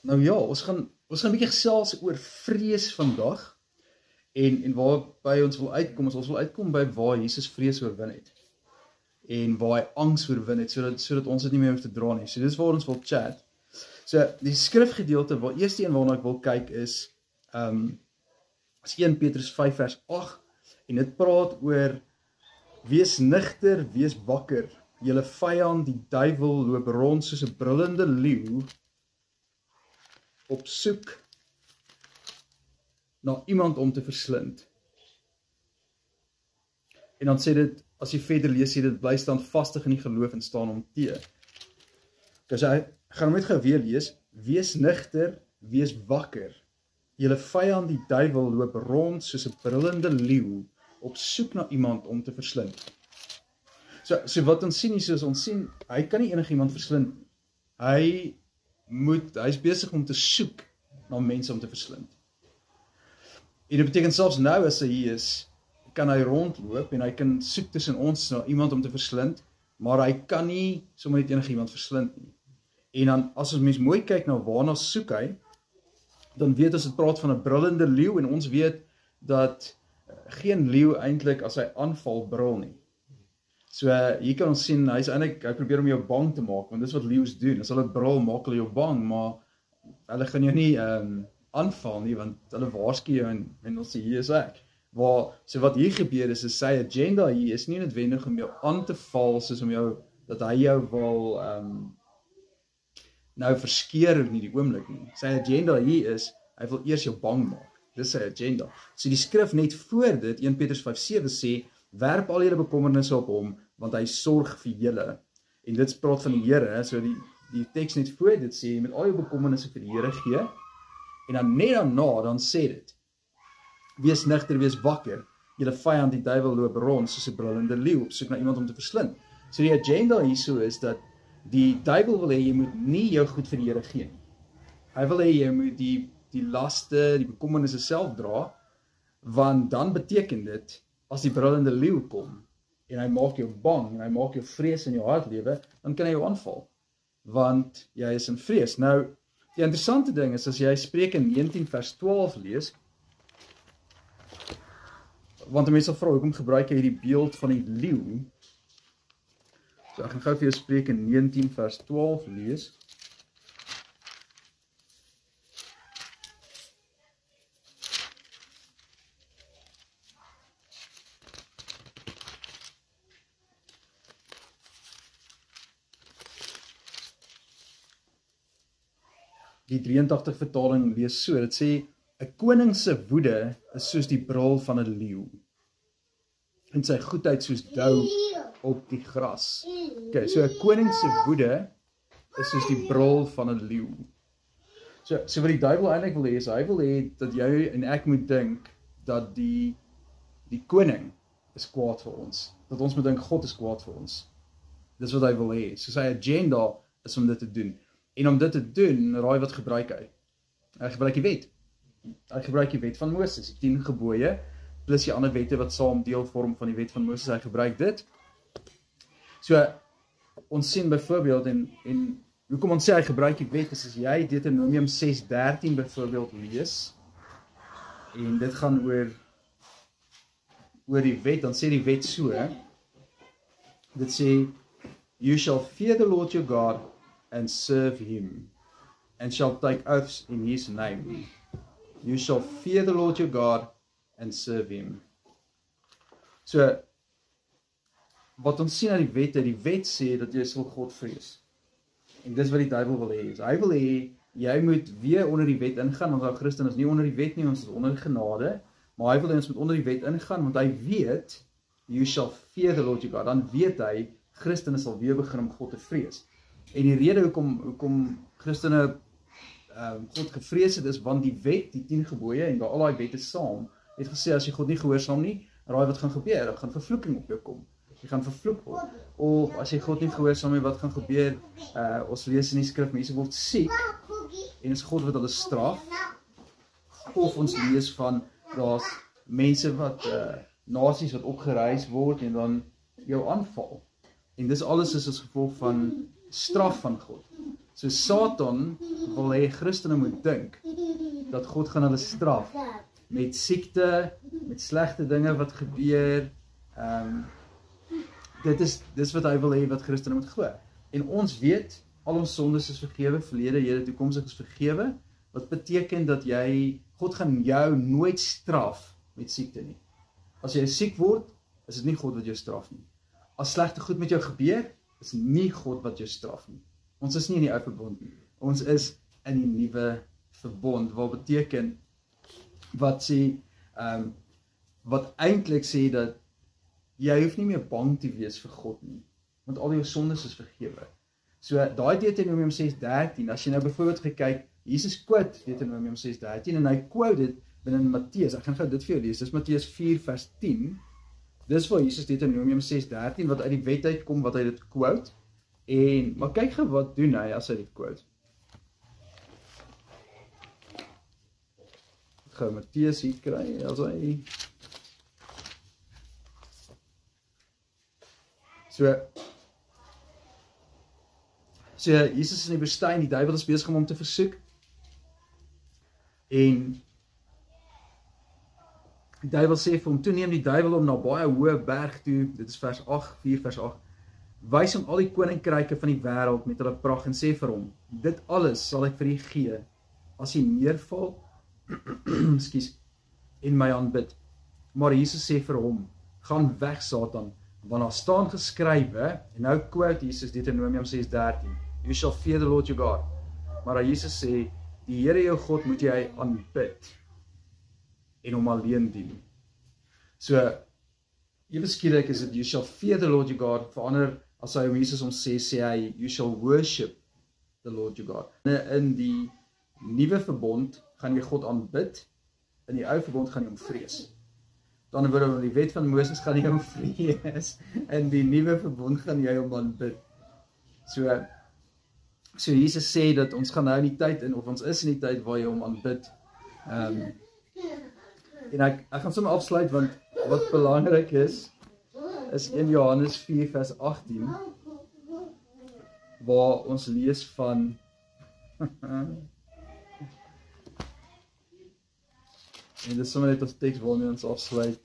Nou ja, ons gaan 'n bietjie gesels oor vrees vandag en waarby ons wil uitkom, ons wil uitkom by waar Jesus vrees oorwin het en waar hy angs oorwin het, sodat ons dit nie meer hoef te dra nie. So dis waar ons wil chat. So die skrifgedeelte, eerste een waarna ek wil kyk is 1 Petrus 5 vers 8 en dit praat oor wees nigter, wees wakker. Julle vyand, die duiwel, loop rond soos 'n brullende leeu op soek na iemand om te verslind. En dan sê dit, as jy verder lees, sê dit, bly standvastig in die geloof en staan hom te. Dus ek gaan net gou weer lees, wees nigter, wees wakker. Julle vyand, die duiwel, loop rond soos 'n brullende leeu op soek na iemand om te verslind. So wat ons sien hier, ons sien, hy kan nie enigiemand verslind. Hy is besig om te soek na mense om te verslind. En dit beteken selfs nou as hy hier is, kan hy rondloop en hy kan soek tussen ons na iemand om te verslind, maar hy kan nie sommer net enigiemand verslind nie. En dan as ons mens mooi kyk na waarna soek hy, dan weet ons, het praat van 'n brullende leeu en ons weet dat geen leeu eintlik as hy aanval brul nie. So hier kan ons sien, hy probeer om jou bang te maak, want dis wat leeu's doen. As hulle brul, maak hulle jou bang, maar hulle gaan jou nie aanval nie, want hulle waarsku jou en ons sê, hier is ek. So wat hier gebeur is sy agenda hier is nie noodwendig om jou aan te val, soos om jou, dat hy jou wil nou verskeer nie die oomblik nie. Sy agenda hier is, hy wil eers jou bang maak. Dis sy agenda. So die skrif net voor dit, 1 Petrus 5:7 sê, werp al julle bekommernisse op hom, want hy sorg vir julle. En dit praat van die Here, so die teks net voor dit sê, met al jou bekommernisse vir die Here gee, en dan net daarna, dan sê dit, wees nigter, wees wakker, julle vyand, die duiwel, loop rond, soos 'n brullende leeu, op soek na iemand om te verslind. So die agenda hierso is dat, die duiwel wil hê, jy moet nie jou goed vir die Here gee nie. Hy wil hê, jy moet die laste, die bekommernisse self dra, want dan beteken dit, as die brullende leeu kom, en hy maak jou bang, en hy maak jou vrees in jou hart lewe, dan kan hy jou aanval, want jy is in vrees. Nou, die interessante ding is, as jy Spreuke 19 vers 12 lees, want mense sal vra, hoekom gebruik hy die beeld van die leeu? So ek gaan gou vir jou Spreuke 19 vers 12 lees. Die 83 vertaling lees so, dit sê, 'n koning se woede is soos die brul van 'n leeu, en sy goedheid soos dou op die gras. Okay, so 'n koning se woede is soos die brul van 'n leeu. So wat die duiwel eintlik wil hê, is hy wil hê dat jy en ek moet dink dat die koning is kwaad vir ons. Dat ons moet dink God is kwaad vir ons. Dis wat hy wil hê. So sy agenda is om dit te doen. En om dit te doen, raai wat gebruik hy? Hy gebruik die wet. Hy gebruik die wet van Moses, die 10 gebooie, plus die ander wette wat saam deel vorm van die wet van Moses, hy gebruik dit. So, ons sien byvoorbeeld, en hoekom ons sê hy gebruik die wet, is as jy Deuteronomium 6:13 byvoorbeeld lees, en dit gaan oor die wet, dan sê die wet so, dit sê, you shall fear the Lord your God, and serve him, and shall take oaths in his name. You shall fear the Lord your God, and serve him. So, wat ons sien aan die wet sê, dat jy sal God vrees. En dis wat die duiwel wil hê. Hy wil hê, jy moet weer onder die wet ingaan, want ons Christen is nie onder die wet nie, ons is onder die genade, maar hy wil hê ons moet onder die wet ingaan, want hy weet, you shall fear the Lord your God, dan weet hy, Christene sal weer begin om God te vrees. En die rede hoekom Christene God gevrees het, is want die wet, die 10 gebooie, en daar al die wette saam, het gesê, as jy God nie gehoorsaam nie, raai wat gaan gebeur, daar gaan vervloeking op jou kom. Jy gaan vervloek word. Of as jy God nie gehoorsaam nie, wat gaan gebeur? Ons lees in die skrif, mense word siek, en is God wat hulle straf. Of ons lees van, daar's mense wat, nasies wat opgereis word, en dan jou aanval. En dis alles is as gevolg van straf van God. So Satan wil hê Christene moet dink dat God gaan hulle straf met siekte, met slegte dinge wat gebeur. Dis wat hy wil hê wat Christene moet glo. En ons weet, al ons sondes is vergewe, verlede, hede, toekomstig is vergewe, wat beteken dat God gaan jou nooit straf met siekte nie. As jy siek word, is dit nie God wat jou straf nie. As slegte goed met jou gebeur, is nie God wat jou straf nie. Ons is nie in die ou verbond nie. Ons is in die nuwe verbond, wat beteken, wat eintlik sê dat jy hoef nie meer bang te wees vir God nie, want al jou sondes is vergewe. So, daai Deuteronomium 6:13, as jy nou byvoorbeeld gekyk, Jesus quote Deuteronomium 6:13, en hy quote dit binne Matteus, ek gaan gou dit vir jou lees, dis Matteus 4:10, dis waar Jesus Deuteronomium 6:13, wat uit die wet uitkom, wat hy dit quote, maar kyk gou wat doen hy as hy dit quote. Ek gaan Matteus hier kry, as hy... So Jesus is in die woestyn, die duiwel is besig om hom te versoek, en die duiwel sê vir hom, toe neem die duiwel hom na baie hoë berg toe, dit is vers 8, 4 vers 8, wys hom al die koninkryke van die wêreld met hulle pragt en sê vir hom, dit alles sal ek vir u gee, as u neerval, en my aanbid. Maar Jesus sê vir hom, gaan weg Satan, want daar staan geskrywe, en nou quote Jesus Deuteronomium 6:13, you shall fear the Lord your God. Maar Jesus sê, die Here jou God moet jy aanbid, en hom alleen dien. So, ewe skielik is dit, you shall fear the Lord your God, verander, as hy Jesus ons sê hy, you shall worship the Lord your God. In die nuwe verbond, gaan jy God aanbid, in die ou verbond gaan jy hom vrees. Dan word die wet van Moses gaan jy hom vrees, in die nuwe verbond gaan jy hom aanbid. So Jesus sê dat ons gaan nou in die tyd, of ons is in die tyd waar jy hom aanbid. En ek gaan sommer afsluit, want wat belangrik is 1 Johannes 4 vers 18, waar ons lees van, en dit is sommer net ons teks waarmee ons afsluit,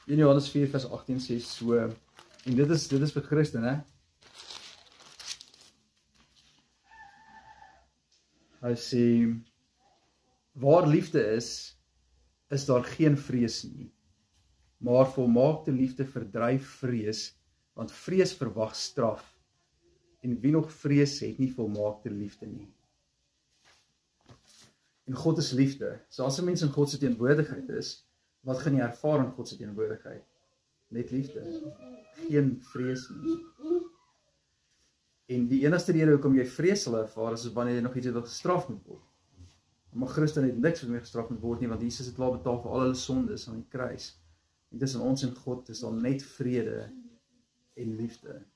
1 Johannes 4 vers 18 sê so, en dit is vir Christen, hè? Hy sê, waar liefde is daar geen vrees nie, maar volmaakte liefde verdryf vrees, want vrees verwag straf, en wie nog vrees het nie volmaakte liefde nie. En God is liefde, so as 'n mens in God se teenwoordigheid is, wat gaan jy ervaar in God se teenwoordigheid? Net liefde, geen vrees nie. En die enigste rede hoekom jy vrees sal ervaar, is wanneer jy nog iets het wat gestraf moet word. Maar Christen het niks wat meer gestraf moet word nie, want Jesus het klaar betaal vir al hulle sondes aan die kruis. En tussen ons en God is daar net vrede en liefde.